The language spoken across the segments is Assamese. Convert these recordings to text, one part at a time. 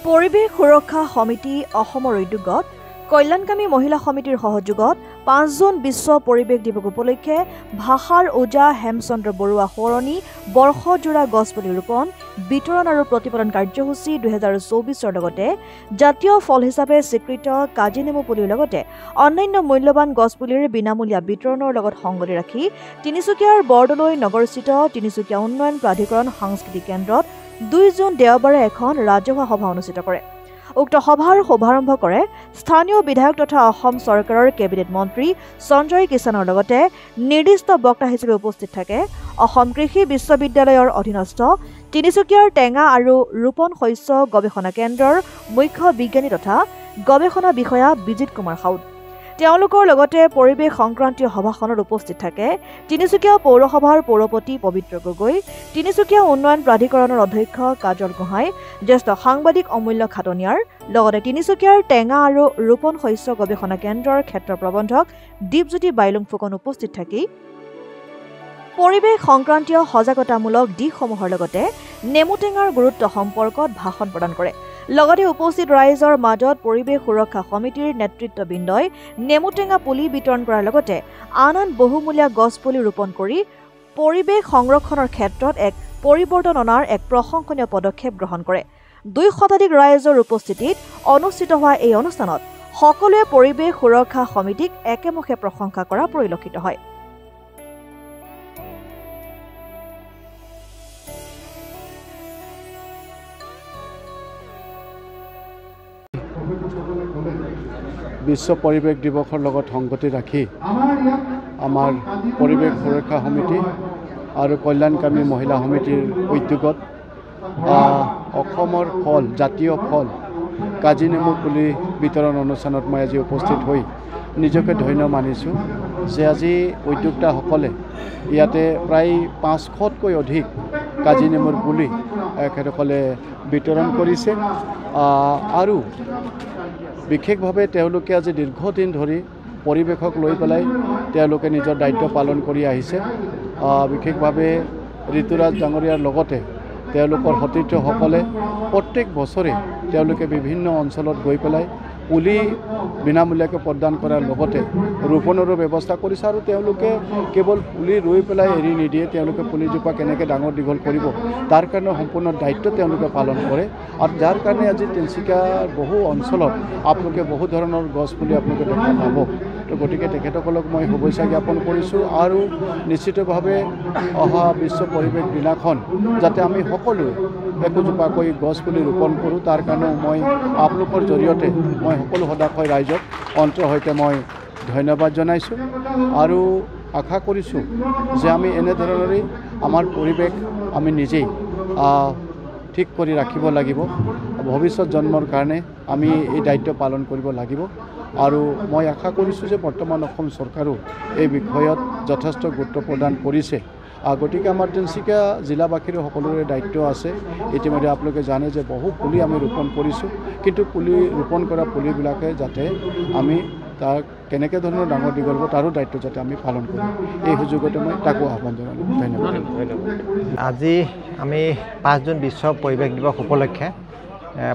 পৰিৱেশ সুৰক্ষা সমিতি অসমৰ উদ্যোগত কল্যাণকামী মহিলা সমিতিৰ সহযোগত ৫ জুন বিশ্ব পৰিৱেশ দিৱস উপলক্ষে ভাষাৰ ওজা হেমচন্দ্ৰ বৰুৱা সোঁৱৰণী বৰ্ষজোৰা গছপুলি ৰোপণ বিতৰণ আৰু প্ৰতিপালন কাৰ্যসূচী ২০২৪ৰ লগতে জাতীয় ফল হিচাপে স্বীকৃত কাজি নেমু পুলিৰ লগতে অন্যান্য মূল্যৱান গছপুলিৰ বিনামূলীয়া বিতৰণৰ লগত সংগতি ৰাখি তিনিচুকীয়াৰ বৰদলৈ নগৰস্থিত তিনিচুকীয়া উন্নয়ন প্ৰাধিকৰণ সাংস্কৃতিক কেন্দ্ৰত ২ জুন দেওবাৰে এখন ৰাজহুৱা সভা অনুষ্ঠিত কৰে। উক্ত সভাৰ শুভাৰম্ভ কৰে স্থানীয় বিধায়ক তথা অসম চৰকাৰৰ কেবিনেট মন্ত্ৰী সঞ্জয় কিষাণৰ লগতে নিৰ্দিষ্ট বক্তা হিচাপে উপস্থিত থাকে অসম কৃষি বিশ্ববিদ্যালয়ৰ অধীনস্থ তিনিচুকীয়াৰ টেঙা আৰু ৰোপণ শস্য গৱেষণা কেন্দ্ৰৰ মুখ্য বিজ্ঞানী তথা গৱেষণা বিষয়া বিজিত কুমাৰ সাউদ। তেওঁলোকৰ লগতে পৰিৱেশ সংক্ৰান্তীয় সভাখনত উপস্থিত থাকে তিনিচুকীয়া পৌৰসভাৰ পৌৰপতি পবিত্ৰ গগৈ, তিনিচুকীয়া উন্নয়ন প্ৰাধিকৰণৰ অধ্যক্ষ কাজল গোহাঁই, জ্যেষ্ঠ সাংবাদিক অমূল্য খাটনিয়াৰ লগতে তিনিচুকীয়াৰ টেঙা আৰু ৰোপণ শস্য গৱেষণা কেন্দ্ৰৰ ক্ষেত্ৰ প্ৰবন্ধক দীপজ্যোতি বাইলুং ফুকন উপস্থিত থাকি পৰিৱেশ সংক্ৰান্তীয় সজাগতামূলক দিশসমূহৰ লগতে নেমু টেঙাৰ গুৰুত্ব সম্পৰ্কত ভাষণ প্ৰদান কৰে। লগতে উপস্থিত ৰাইজৰ মাজত পৰিৱেশ সুৰক্ষা সমিতিৰ নেতৃত্ববৃন্দই নেমু টেঙা পুলি বিতৰণ কৰাৰ লগতে আন বহুমূলীয়া গছপুলি ৰোপণ কৰি পৰিৱেশ সংৰক্ষণৰ ক্ষেত্ৰত এক পৰিৱৰ্তন অনাৰ এক প্ৰশংসনীয় পদক্ষেপ গ্ৰহণ কৰে। ২ শতাধিক ৰাইজৰ উপস্থিতিত অনুষ্ঠিত হোৱা এই অনুষ্ঠানত সকলোৱে পৰিৱেশ সুৰক্ষা সমিতিক একেমুখে প্ৰশংসা কৰা পৰিলক্ষিত হয়। বিশ্ব পৰিৱেশ দিৱসৰ লগত সংগতি ৰাখি আমাৰ পৰিৱেশ সুৰক্ষা সমিতি আৰু কল্যাণকামী মহিলা সমিতিৰ উদ্যোগত অসমৰ ফল জাতীয় ফল কাজি নেমু পুলি বিতৰণ অনুষ্ঠানত মই আজি উপস্থিত হৈ নিজকে ধন্য মানিছোঁ যে আজি উদ্যোক্তাসকলে ইয়াতে প্ৰায় ৫০০তকৈ অধিক কাজি নেমুৰ পুলি এখেতসকলে বিতৰণ কৰিছে আৰু বিশেষভাৱে তেওঁলোকে আজি দীৰ্ঘদিন ধৰি পৰিৱেশক লৈ পেলাই তেওঁলোকে নিজৰ দায়িত্ব পালন কৰি আহিছে। বিশেষভাৱে ঋতুৰাজ ডাঙৰীয়াৰ লগতে তেওঁলোকৰ সতীৰ্থসকলে প্ৰত্যেক বছৰে তেওঁলোকে বিভিন্ন অঞ্চলত গৈ পেলাই পুলি বিনামূলীয়াকৈ প্ৰদান কৰাৰ লগতে ৰোপণৰো ব্যৱস্থা কৰিছে আৰু তেওঁলোকে কেৱল পুলি ৰুই পেলাই এৰি নিদিয়ে, তেওঁলোকে পুলিজোপা কেনেকৈ ডাঙৰ দীঘল কৰিব তাৰ কাৰণে সম্পূৰ্ণ দায়িত্ব তেওঁলোকে পালন কৰে আৰু যাৰ কাৰণে আজি তিনিচুকীয়াৰ বহু অঞ্চলত আপোনালোকে বহু ধৰণৰ গছ পুলি আপোনালোকে দেখা পাব। তো গতিকে তেখেতসকলক মই শুভেচ্ছা জ্ঞাপন কৰিছোঁ আৰু নিশ্চিতভাৱে অহা বিশ্ব পৰিৱেশ দিনাখন যাতে আমি সকলোৱে একোজোপাকৈ গছ পুলি ৰোপণ কৰোঁ তাৰ কাৰণেও মই আপোনালোকৰ জৰিয়তে মই সকলো সদাশয় ৰাইজক অন্তৰৰ সৈতে মই ধন্যবাদ জনাইছোঁ আৰু আশা কৰিছোঁ যে আমি এনেধৰণেই আমাৰ পৰিৱেশ আমি নিজেই ঠিক কৰি ৰাখিব লাগিব। ভৱিষ্যত জন্মৰ কাৰণে আমি এই দায়িত্ব পালন কৰিব লাগিব আৰু মই আশা কৰিছোঁ যে বৰ্তমান অসম চৰকাৰো এই বিষয়ত যথেষ্ট গুৰুত্ব প্ৰদান কৰিছে। গতিকে আমাৰ তিনিচুকীয়া জিলাবাসীৰ সকলোৰে দায়িত্ব আছে। ইতিমধ্যে আপোনালোকে জানে যে বহু পুলি আমি ৰোপণ কৰিছোঁ, কিন্তু পুলি ৰোপণ কৰা পুলিবিলাকে যাতে আমি তাক কেনেকৈ ধৰণৰ ডাঙৰ দীঘল হ'ব তাৰো দায়িত্ব যাতে আমি পালন কৰোঁ, এই সুযোগতে মই তাকো আহ্বান জনালোঁ। ধন্যবাদ। আজি আমি ৫ জুন বিশ্ব পৰিৱেশ দিৱস উপলক্ষে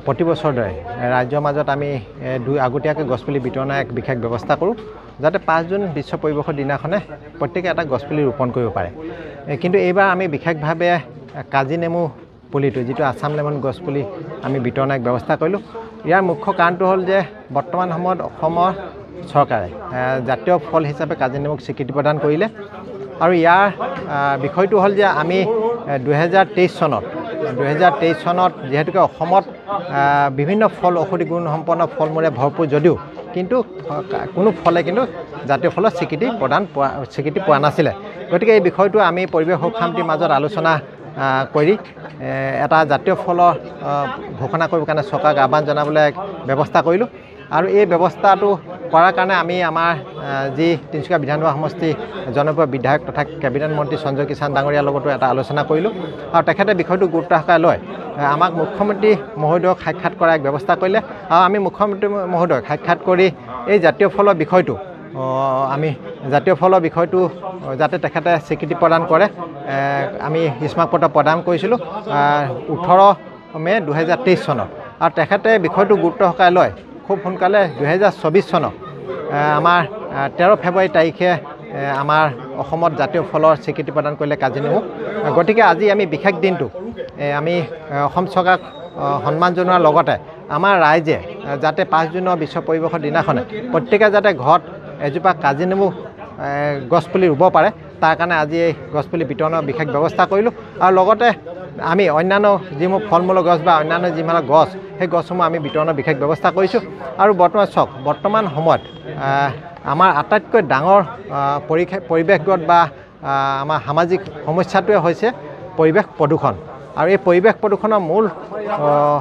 প্ৰতি বছৰ দৰে ৰাজ্যৰ মাজত আমি আগতীয়াকৈ গছপুলি বিতৰণৰ এক বিশেষ ব্যৱস্থা কৰোঁ যাতে ৫ জুন বিশ্ব পৰিৱেশৰ দিনাখনে প্ৰত্যেকে এটা গছপুলি ৰোপণ কৰিব পাৰে। কিন্তু এইবাৰ আমি বিশেষভাৱে কাজি নেমু পুলিটো যিটো আছাম লেমন গছপুলি আমি বিতৰণৰ এক ব্যৱস্থা কৰিলোঁ। ইয়াৰ মুখ্য কাৰণটো হ'ল যে বৰ্তমান সময়ত অসমৰ চৰকাৰে জাতীয় ফল হিচাপে কাজি নেমুক স্বীকৃতি প্ৰদান কৰিলে আৰু ইয়াৰ বিষয়টো হ'ল যে আমি ২০২৩ চনত যিহেতুকে অসমত বিভিন্ন ফল ঔষধি গুণসম্পন্ন ফল মূলে ভৰপূৰ যদিও কিন্তু কোনো ফলে কিন্তু জাতীয় ফলৰ স্বীকৃতি পোৱা নাছিলে। গতিকে এই বিষয়টো আমি পৰিৱেশ সুৰক্ষা সমিতিৰ মাজত আলোচনা কৰি এটা জাতীয় ফলৰ ঘোষণা কৰিবৰ কাৰণে চৰকাৰক আহ্বান জনাবলৈ এক ব্যৱস্থা কৰিলোঁ আৰু এই ব্যৱস্থাটো কৰাৰ কাৰণে আমি আমাৰ যি তিনিচুকীয়া বিধানসভা সমষ্টি জনপ্ৰিয় বিধায়ক তথা কেবিনেট মন্ত্ৰী সঞ্জয় কিষাণ ডাঙৰীয়াৰ লগতো এটা আলোচনা কৰিলোঁ আৰু তেখেতে বিষয়টো গুৰুত্ব সহকাৰে লয় আমাক মুখ্যমন্ত্ৰী মহোদয়ক সাক্ষাৎ কৰাৰ এক ব্যৱস্থা কৰিলে আৰু আমি মুখ্যমন্ত্ৰী মহোদয়ক সাক্ষাৎ কৰি এই জাতীয় ফলৰ বিষয়টো আমি জাতীয় ফলৰ বিষয়টো যাতে তেখেতে স্বীকৃতি প্ৰদান কৰে আমি স্মাৰক পত্ৰ প্ৰদান কৰিছিলোঁ 18 মে 2023 চনত আৰু তেখেতে বিষয়টো গুৰুত্ব সহকাৰে লয় খুব সোনকালে 2024 চনত আমাৰ 13 ফেব্ৰুৱাৰী তাৰিখে আমাৰ অসমত জাতীয় ফলৰ স্বীকৃতি প্ৰদান কৰিলে কাজি নেমুক গতিকে আজি আমি বিশেষ দিনটো আমি অসম চৰকাৰক সন্মান জনোৱাৰ লগতে আমাৰ ৰাইজে যাতে 5 জুনৰ বিশ্ব পৰিৱেশৰ দিনাখনে প্ৰত্যেকে যাতে ঘৰত এজোপা কাজি নেমু গছপুলি ৰুব পাৰে তাৰ কাৰণে আজি এই গছপুলি বিতৰণৰ বিশেষ ব্যৱস্থা কৰিলোঁ আৰু লগতে আমি অন্যান্য যিসমূহ ফল মূলৰ গছ বা অন্যান্য যিবিলাক গছ সেই গছসমূহ আমি বিতৰণৰ বিশেষ ব্যৱস্থা কৰিছোঁ আৰু বৰ্তমান সময়ত আমাৰ আটাইতকৈ ডাঙৰ পৰিৱেশগত বা আমাৰ সামাজিক সমস্যাটোৱে হৈছে পৰিৱেশ প্ৰদূষণ আৰু এই পৰিৱেশ প্ৰদূষণৰ মূল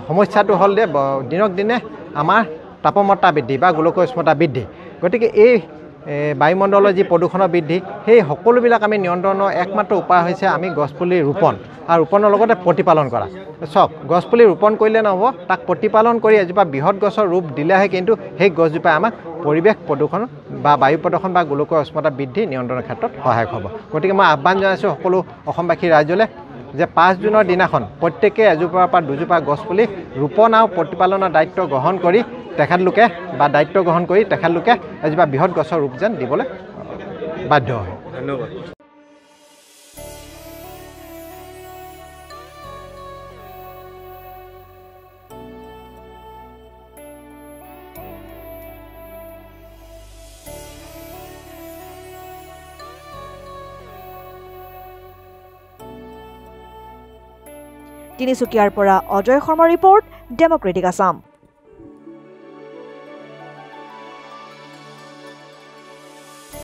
সমস্যাটো হ'ল যে দিনক দিনে আমাৰ তাপমাত্ৰা বৃদ্ধি বা গোলকীয় উষ্ণতা বৃদ্ধি গতিকে এই বায়ুমণ্ডলৰ যি প্ৰদূষণৰ বৃদ্ধি সেই সকলোবিলাক আমি নিয়ন্ত্ৰণৰ একমাত্ৰ উপায় হৈছে আমি গছপুলি ৰোপণ আৰু ৰোপণৰ লগতে প্ৰতিপালন কৰা চাওক গছপুলি ৰোপণ কৰিলে নহ'ব তাক প্ৰতিপালন কৰি এজোপা বৃহৎ গছৰ ৰূপ দিলেহে কিন্তু সেই গছজোপাই আমাক পৰিৱেশ প্ৰদূষণ বা বায়ু প্ৰদূষণ বা গোলকীয় উষ্ণতা বৃদ্ধি নিয়ন্ত্ৰণৰ ক্ষেত্ৰত সহায়ক হ'ব গতিকে মই আহ্বান জনাইছোঁ সকলো অসমবাসী ৰাইজলৈ যে 5 জুনৰ দিনাখন প্ৰত্যেকে এজোপাৰ পৰা দুজোপা গছপুলি ৰোপণ আৰু প্ৰতিপালনৰ দায়িত্ব গ্ৰহণ কৰি তেখেতলোকে এজোপা বৃহৎ গছৰ ৰূপ যেন দিবলৈ বাধ্য হয় ধন্যবাদ তিনিচুকীয়াৰ পৰা অজয় শৰ্মা ৰিপৰ্ট ডেমক্ৰেটিক আছাম।